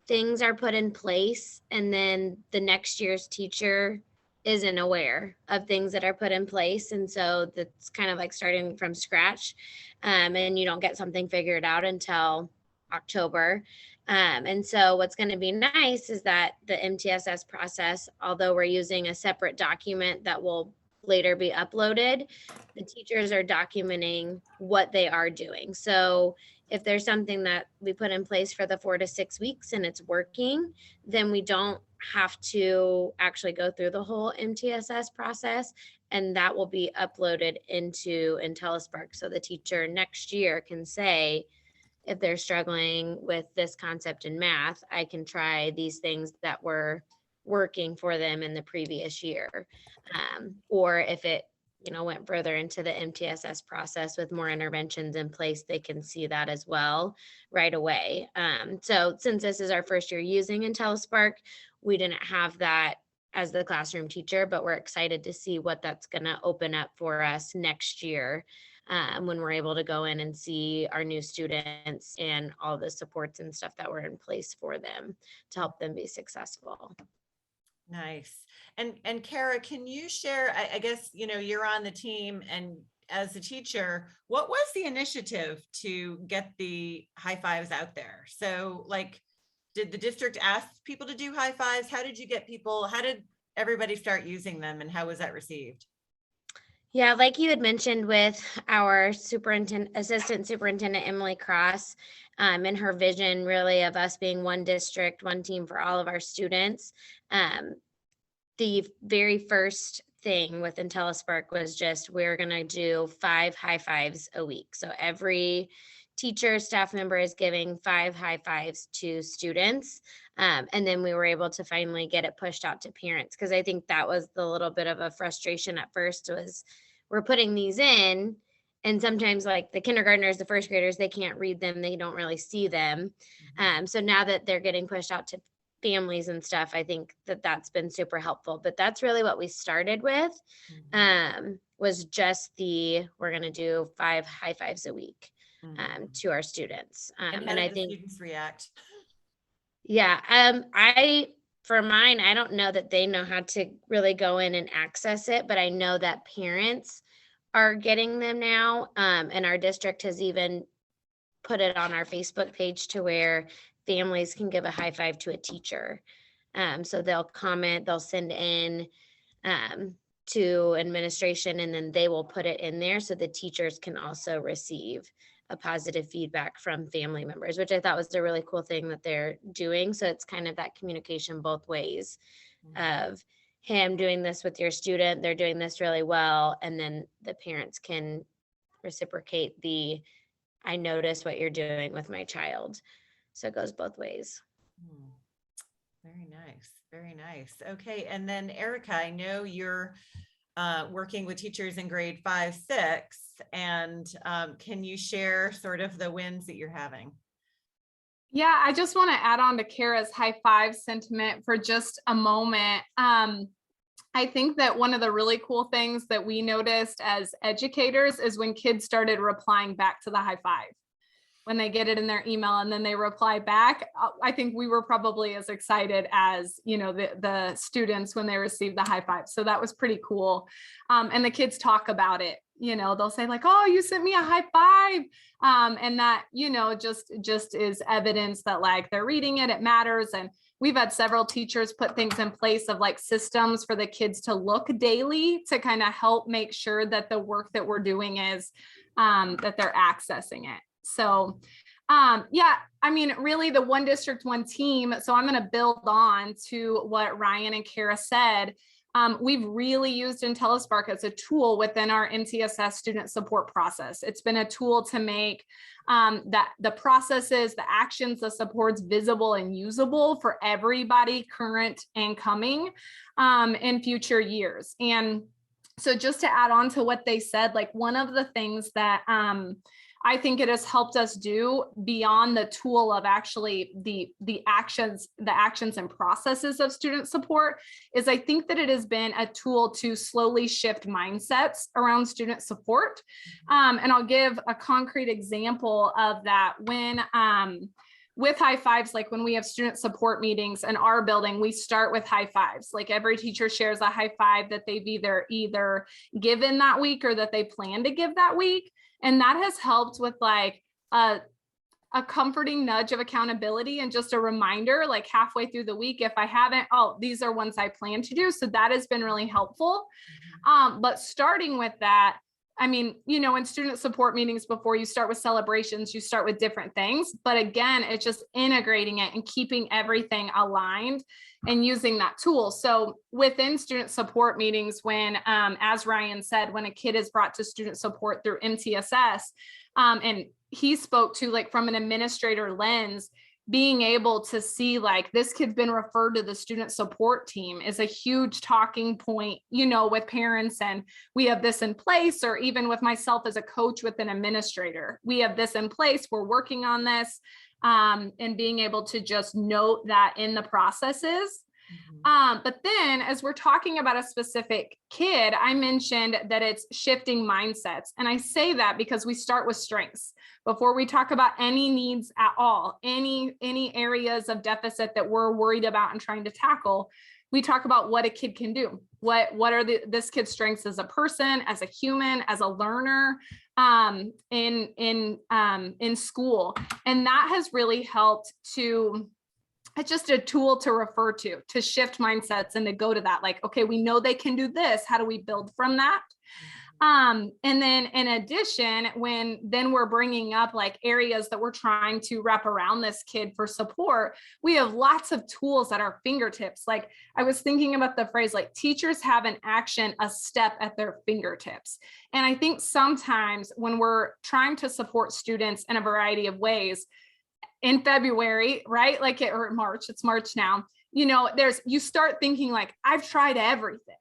things are put in place and then the next year's teacher isn't aware of things that are put in place. And so that's kind of like starting from scratch, and you don't get something figured out until October. And so what's going to be nice is that the MTSS process, although we're using a separate document that will later be uploaded, the teachers are documenting what they are doing. So if there's something that we put in place for the 4 to 6 weeks and it's working, then we don't have to actually go through the whole MTSS process, and that will be uploaded into Intellispark. So the teacher next year can say, if they're struggling with this concept in math, I can try these things that were working for them in the previous year. Or if it went further into the MTSS process with more interventions in place, they can see that as well right away. So since this is our first year using Intellispark, we didn't have that as the classroom teacher, but we're excited to see what that's going to open up for us next year, when we're able to go in and see our new students and all the supports and stuff that were in place for them to help them be successful. Nice. And Kara, can you share, I guess, you're on the team, and as a teacher, what was the initiative to get the high fives out there? So did the district ask people to do high fives? How did you get people, how did everybody start using them, and how was that received? Yeah, like you had mentioned with our assistant superintendent, Emily Cross, and her vision really of us being one district, one team for all of our students. The very first thing with Intellispark was just, we're going to do 5 high fives a week. So every teacher, staff member is giving 5 high fives to students. And then we were able to finally get it pushed out to parents, because I think that was the little bit of a frustration at first, was we're putting these in, and sometimes like the kindergartners, the first graders, they can't read them. They don't really see them. So now that they're getting pushed out to families and stuff, I think that that's been super helpful. But that's really what we started with, was just we're going to do 5 high fives a week to our students. And I think students react. Yeah. For mine, I don't know that they know how to really go in and access it, but I know that parents are getting them now. And our district has even put it on our Facebook page to where families can give a high five to a teacher. So they'll comment, they'll send in to administration, and then they will put it in there so the teachers can also receive a positive feedback from family members, which I thought was a really cool thing that they're doing. So it's kind of that communication both ways of, hey, I'm doing this with your student, they're doing this really well. And then the parents can reciprocate I notice what you're doing with my child. So it goes both ways. Very nice. Very nice. Okay. And then Erica, I know you're working with teachers in grade 5, 6, and can you share sort of the wins that you're having? Yeah, I just want to add on to Kara's high five sentiment for just a moment. I think that one of the really cool things that we noticed as educators is when kids started replying back to the high five. When they get it in their email and then they reply back, I think we were probably as excited as, you know, the students when they received the high five. So that was pretty cool. And the kids talk about it, you know, they'll say like, oh, you sent me a high five. And that, you know, just is evidence that like they're reading it, it matters. And we've had several teachers put things in place of like systems for the kids to look daily to kind of help make sure that the work that we're doing is that they're accessing it. So yeah, I mean, really the one district, one team. So I'm going to build on to what Ryan and Kara said. We've really used Intellispark as a tool within our MTSS student support process. It's been a tool to make that the processes, the actions, the supports visible and usable for everybody current and coming in future years. And so just to add on to what they said, like one of the things that I think it has helped us do beyond the tool of actually the actions and processes of student support is I think that it has been a tool to slowly shift mindsets around student support. And I'll give a concrete example of that when with high fives, like when we have student support meetings in our building, we start with high fives. Like every teacher shares a high five that they've either given that week or that they plan to give that week. And that has helped with like a comforting nudge of accountability and just a reminder, like halfway through the week, if I haven't, oh, these are ones I plan to do. So that has been really helpful. But starting with that, I mean, you know, in student support meetings, before you start with celebrations, you start with different things. But again, it's just integrating it and keeping everything aligned and using that tool. So within student support meetings, when, as Ryan said, when a kid is brought to student support through MTSS, and he spoke to like from an administrator lens, being able to see like this kid's been referred to the student support team is a huge talking point, you know, with parents, and we have this in place, or even with myself as a coach with an administrator, we have this in place, we're working on this, and being able to just note that in the processes. But then as we're talking about a specific kid, I mentioned that it's shifting mindsets. And I say that because we start with strengths before we talk about any needs at all, any areas of deficit that we're worried about and trying to tackle. We talk about what a kid can do. What are this kid's strengths as a person, as a human, as a learner, in school. And that has really helped to, it's just a tool to refer to shift mindsets and to go to that, like, okay, we know they can do this. How do we build from that? And then in addition, when then we're bringing up like areas that we're trying to wrap around this kid for support, we have lots of tools at our fingertips. Like I was thinking about the phrase, like teachers have an action, a step at their fingertips. And I think sometimes when we're trying to support students in a variety of ways, in February, right? Like or March, it's March now, you know, you start thinking like, I've tried everything.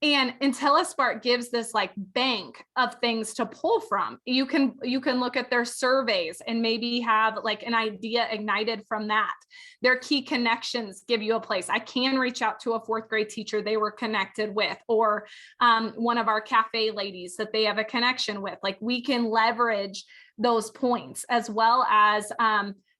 And Intellispark gives this like bank of things to pull from. You can look at their surveys and maybe have like an idea ignited from that. Their key connections give you a place. I can reach out to a fourth grade teacher they were connected with, or one of our cafe ladies that they have a connection with. Like we can leverage those points, as well as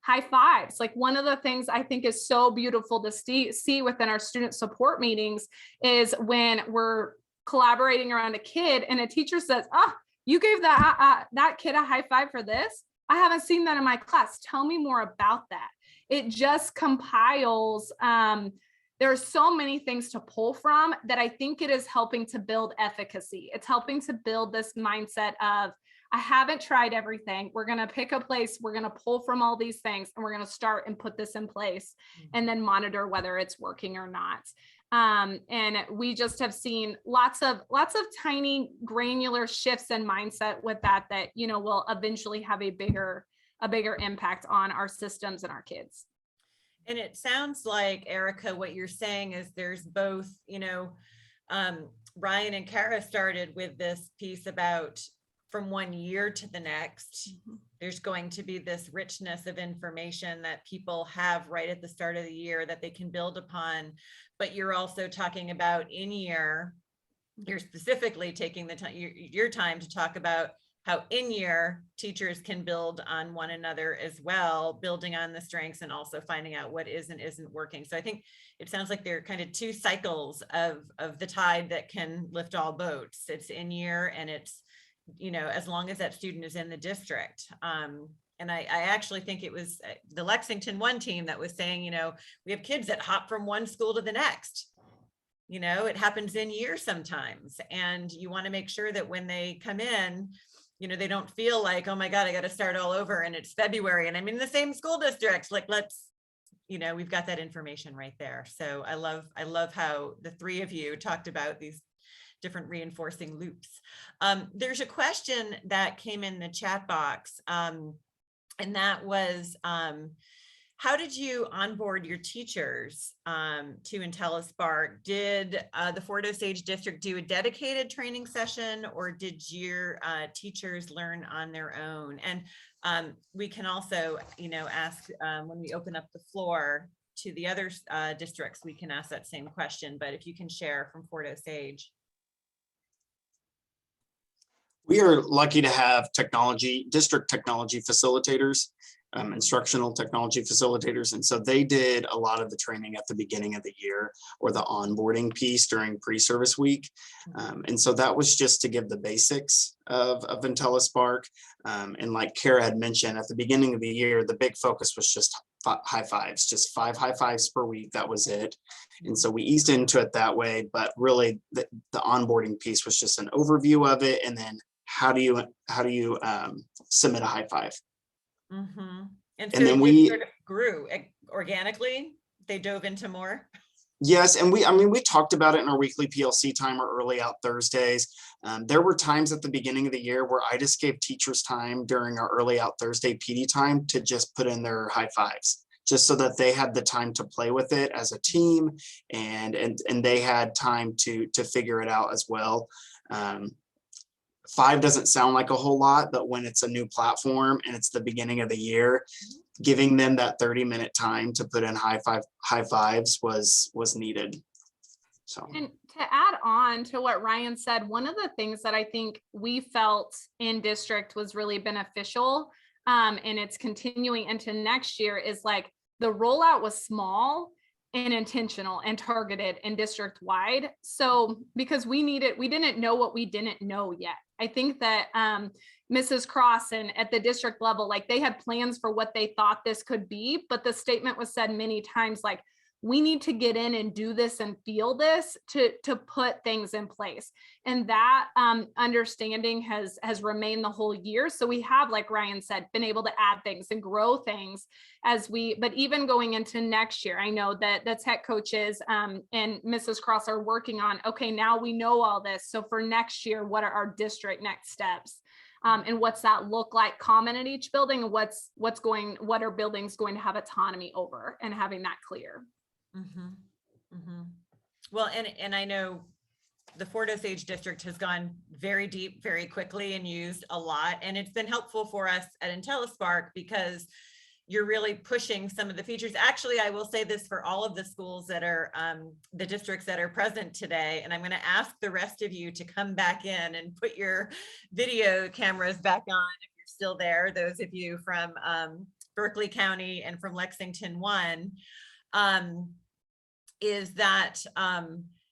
high fives. Like one of the things I think is so beautiful to see within our student support meetings is when we're collaborating around a kid and a teacher says, oh, you gave that kid a high five for this? I haven't seen that in my class. Tell me more about that. It just compiles. There are so many things to pull from that I think it is helping to build efficacy. It's helping to build this mindset of, I haven't tried everything. We're going to pick a place. We're going to pull from all these things and we're going to start and put this in place and then monitor whether it's working or not. And we just have seen lots of tiny granular shifts in mindset with that, you know, will eventually have a bigger impact on our systems and our kids. And it sounds like, Erica, what you're saying is there's both, you know, Ryan and Kara started with this piece about from one year to the next. There's going to be this richness of information that people have right at the start of the year that they can build upon. But you're also talking about in year, you're specifically taking the time, your time to talk about how in year teachers can build on one another as well, building on the strengths and also finding out what is and isn't working. So I think it sounds like there are kind of two cycles of the tide that can lift all boats. It's in year, and it's, you know, as long as that student is in the district. And I actually think it was the Lexington one team that was saying, you know, we have kids that hop from one school to the next. You know, it happens in year sometimes. And you want to make sure that when they come in, you know, they don't feel like, oh my God, I got to start all over and it's February and I'm in the same school district. Like, let's, you know, we've got that information right there. So I love how the three of you talked about these different reinforcing loops. There's a question that came in the chat box, and that was, how did you onboard your teachers to Intellispark? Did the Fort Osage district do a dedicated training session, or did your teachers learn on their own? And we can also, you know, ask when we open up the floor to the other districts, we can ask that same question, but if you can share from Fort Osage. We are lucky to have district technology facilitators, instructional technology facilitators. And so they did a lot of the training at the beginning of the year, or the onboarding piece during pre-service week. And so that was just to give the basics of Intellispark. And like Kara had mentioned, at the beginning of the year, the big focus was just high fives, just 5 high fives per week. That was it. And so we eased into it that way, but really the onboarding piece was just an overview of it. And then how do you submit a high five? Mm-hmm. And And so then we sort of grew organically. They dove into more. Yes, and we talked about it in our weekly PLC time or early out Thursdays. There were times at the beginning of the year where I just gave teachers time during our early out Thursday PD time to just put in their high fives, just so that they had the time to play with it as a team, and they had time to figure it out as well. 5 doesn't sound like a whole lot, but when it's a new platform and it's the beginning of the year, giving them that 30-minute time to put in high fives was needed. So, and to add on to what Ryan said, one of the things that I think we felt in district was really beneficial, and it's continuing into next year, is like the rollout was small and intentional and targeted and district wide. So because we didn't know what we didn't know yet. I think that Mrs. Cross and at the district level, like they had plans for what they thought this could be, but the statement was said many times, like, we need to get in and do this and feel this to put things in place. And that understanding has remained the whole year. So we have, like Ryan said, been able to add things and grow things but even going into next year, I know that the tech coaches and Mrs. Cross are working on, okay, now we know all this. So for next year, what are our district next steps? And what's that look like common at each building, and what are buildings going to have autonomy over, and having that clear. Mm-hmm. Mm-hmm. Well, and I know the Fort Osage district has gone very deep, very quickly, and used a lot. And it's been helpful for us at Intellispark because you're really pushing some of the features. Actually, I will say this for all of the schools that are the districts that are present today. And I'm going to ask the rest of you to come back in and put your video cameras back on if you're still there. Those of you from Berkeley County and from Lexington 1. Is that,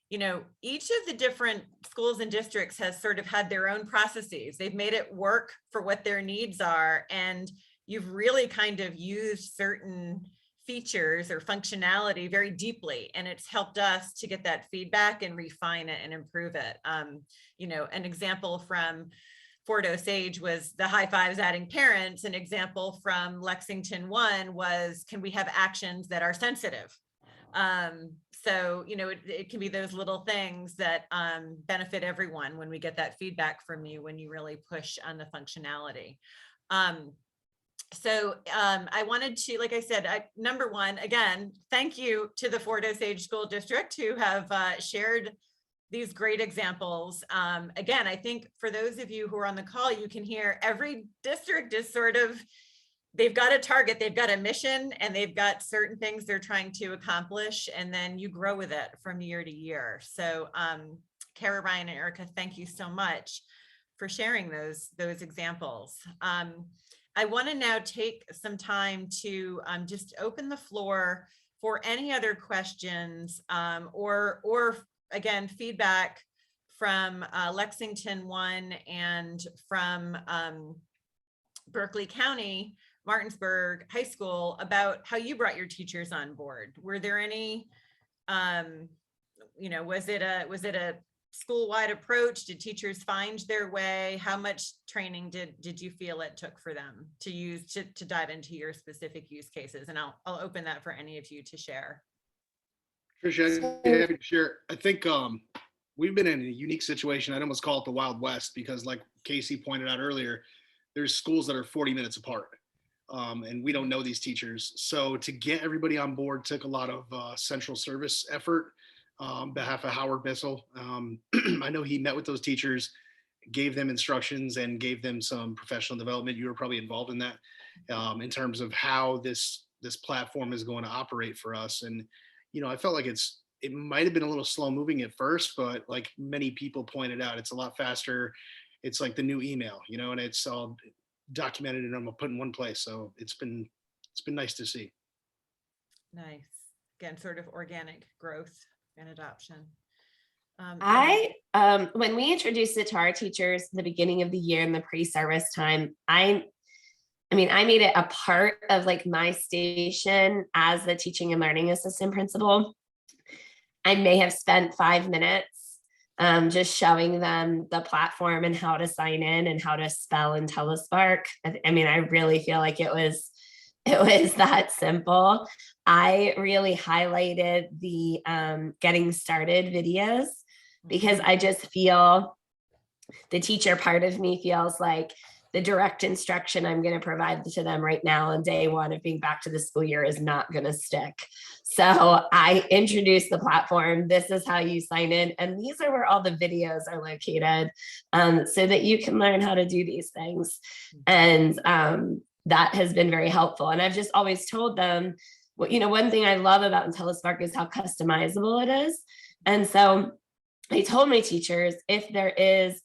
you know, each of the different schools and districts has sort of had their own processes. They've made it work for what their needs are. And you've really kind of used certain features or functionality very deeply. And it's helped us to get that feedback and refine it and improve it. You know, an example from Fort Osage was the high fives adding parents. An example from Lexington 1 was, can we have actions that are sensitive? So, you know, it can be those little things that benefit everyone when we get that feedback from you, when you really push on the functionality. So I wanted to, like I said, number one, again, thank you to the Fort Osage School District who have shared these great examples. Again, I think for those of you who are on the call, you can hear every district is sort of, they've got a target, they've got a mission, and they've got certain things they're trying to accomplish, and then you grow with it from year to year. So Kara, Ryan, and Erica, thank you so much for sharing those examples. I want to now take some time to just open the floor for any other questions or again, feedback from Lexington 1 and from Berkeley County, Martinsburg High School about how you brought your teachers on board. Were there any, was it a school-wide approach? Did teachers find their way? How much training did you feel it took for them to use to dive into your specific use cases? And I'll open that for any of you to share. Tricia, I'm happy to share. I think we've been in a unique situation. I'd almost call it the Wild West, because like Casey pointed out earlier, there's schools that are 40 minutes apart. And we don't know these teachers. So to get everybody on board took a lot of central service effort on behalf of Howard Bissell. I know he met with those teachers, gave them instructions, and gave them some professional development. You were probably involved in that in terms of how this platform is going to operate for us. And, I felt like it might have been a little slow moving at first, but like many people pointed out, it's a lot faster. It's like the new email, and it's all documented and I'm put in one place. So it's been nice to see. Nice. Again, sort of organic growth and adoption. When we introduced it to our teachers at the beginning of the year in the pre-service time, I made it a part of like my station as the teaching and learning assistant principal. I may have spent 5 minutes just showing them the platform and how to sign in and how to spell Intellispark. I really feel like it was that simple. I really highlighted the getting started videos because I just feel the teacher part of me feels like the direct instruction I'm going to provide to them right now on day one of being back to the school year is not going to stick. So I introduced the platform. This is how you sign in. And these are where all the videos are located so that you can learn how to do these things. And that has been very helpful. And I've just always told them, one thing I love about Intellispark is how customizable it is. And so I told my teachers, if there is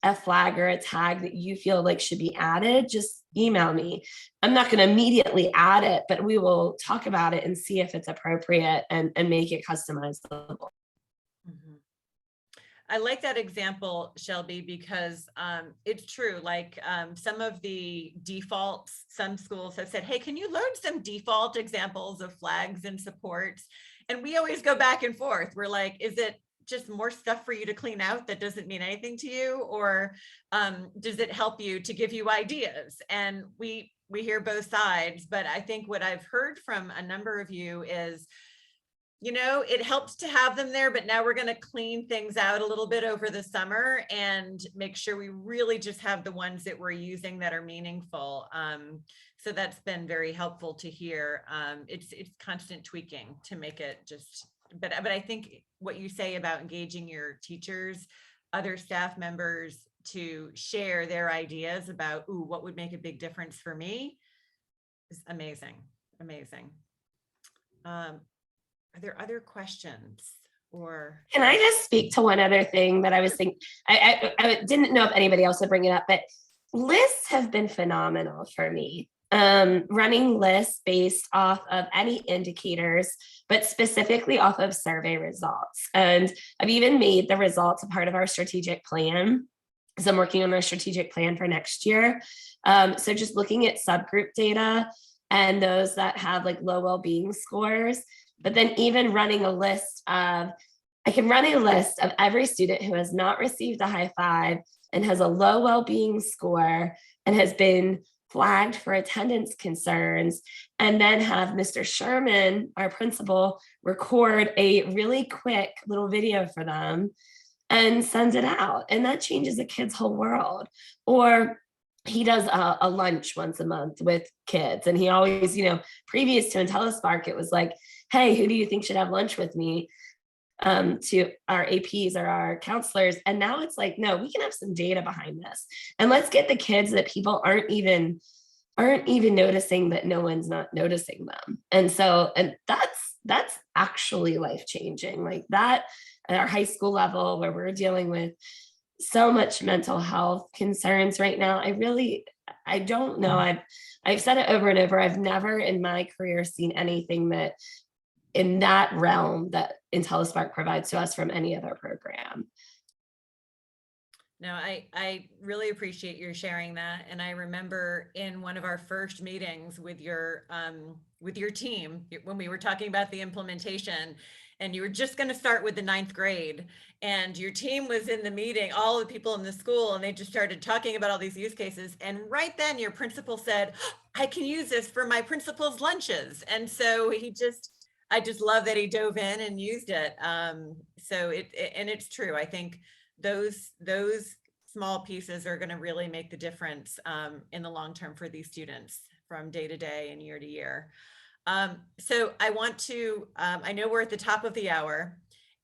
a flag or a tag that you feel like should be added, just email me. I'm not going to immediately add it, but we will talk about it and see if it's appropriate and make it customizable. Mm-hmm. I like that example, Shelby, because it's true. Like some of the defaults, some schools have said, hey, can you load some default examples of flags and supports? And we always go back and forth. We're like, is it just more stuff for you to clean out that doesn't mean anything to you? Or does it help you to give you ideas? And we hear both sides, but I think what I've heard from a number of you is, it helps to have them there, but now we're going to clean things out a little bit over the summer and make sure we really just have the ones that we're using that are meaningful. So that's been very helpful to hear. It's constant tweaking to make it just, but I think what you say about engaging your teachers, other staff members to share their ideas about, what would make a big difference for me is amazing, amazing. Are there other questions or? Can I just speak to one other thing that I was thinking? I didn't know if anybody else would bring it up, but lists have been phenomenal for me. Running lists based off of any indicators, but specifically off of survey results. And I've even made the results a part of our strategic plan, because I'm working on our strategic plan for next year. So just looking at subgroup data and those that have like low well-being scores, but then even running a list of, I can run a list of every student who has not received a high five and has a low well-being score and has been flagged for attendance concerns, and then have Mr. Sherman, our principal, record a really quick little video for them and send it out. And that changes a kid's whole world. Or he does a lunch once a month with kids. And he always, previous to Intellispark, it was like, hey, who do you think should have lunch with me? to our APs or our counselors. And now it's like, no, we can have some data behind this. And let's get the kids that people aren't even noticing, that no one's not noticing them. And that's actually life-changing, like that at our high school level, where we're dealing with so much mental health concerns right now. I don't know. I've said it over and over. I've never in my career seen anything that in that realm that Intellispark provides to us from any other program. No, I really appreciate your sharing that. And I remember in one of our first meetings with your team, when we were talking about the implementation, and you were just going to start with the 9th grade, and your team was in the meeting, all the people in the school, and they just started talking about all these use cases. And right then your principal said, I can use this for my principal's lunches. And so I just love that he dove in and used it. So it's true. I think those small pieces are going to really make the difference in the long term for these students from day to day and year to year. So I want to, I know we're at the top of the hour,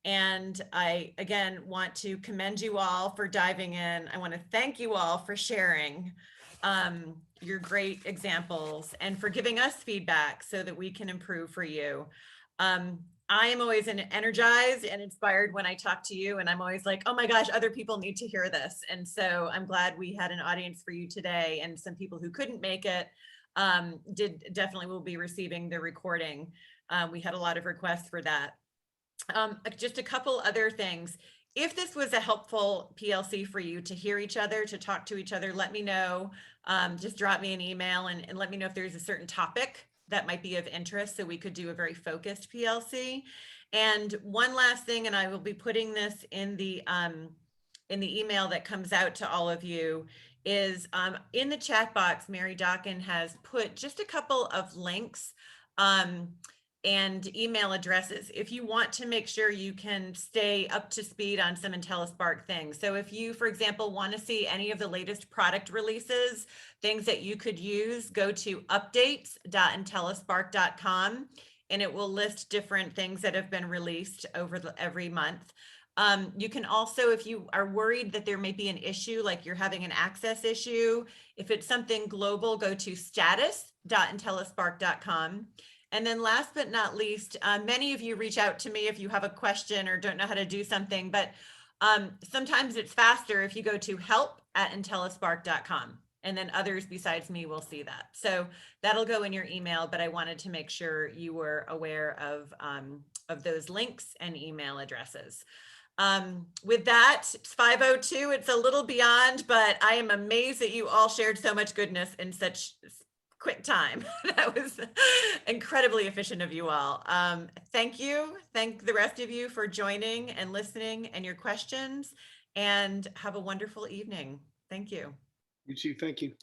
and I, again, want to commend you all for diving in. I want to thank you all for sharing your great examples and for giving us feedback so that we can improve for you. I am always energized and inspired when I talk to you, and I'm always like, oh my gosh, other people need to hear this. And so I'm glad we had an audience for you today, and some people who couldn't make it definitely will be receiving the recording. We had a lot of requests for that. Just a couple other things. If this was a helpful PLC for you to hear each other, to talk to each other, let me know. Just drop me an email and let me know if there's a certain topic that might be of interest, so we could do a very focused PLC. And one last thing, and I will be putting this in the email that comes out to all of you, is in the chat box, Mary Dockin has put just a couple of links and email addresses if you want to make sure you can stay up to speed on some Intellispark things. So if you, for example, want to see any of the latest product releases, things that you could use, go to updates.intellispark.com, and it will list different things that have been released over every month. You can also, if you are worried that there may be an issue, like you're having an access issue, if it's something global, go to status.intellispark.com. And then last but not least, many of you reach out to me if you have a question or don't know how to do something, but sometimes it's faster if you go to help@intellispark.com, and then others besides me will see that. So that'll go in your email, but I wanted to make sure you were aware of those links and email addresses. With that, it's 5:02, it's a little beyond, but I am amazed that you all shared so much goodness in such quick time. That was incredibly efficient of you all. Thank you. Thank the rest of you for joining and listening and your questions, and have a wonderful evening. Thank you. You too. Thank you.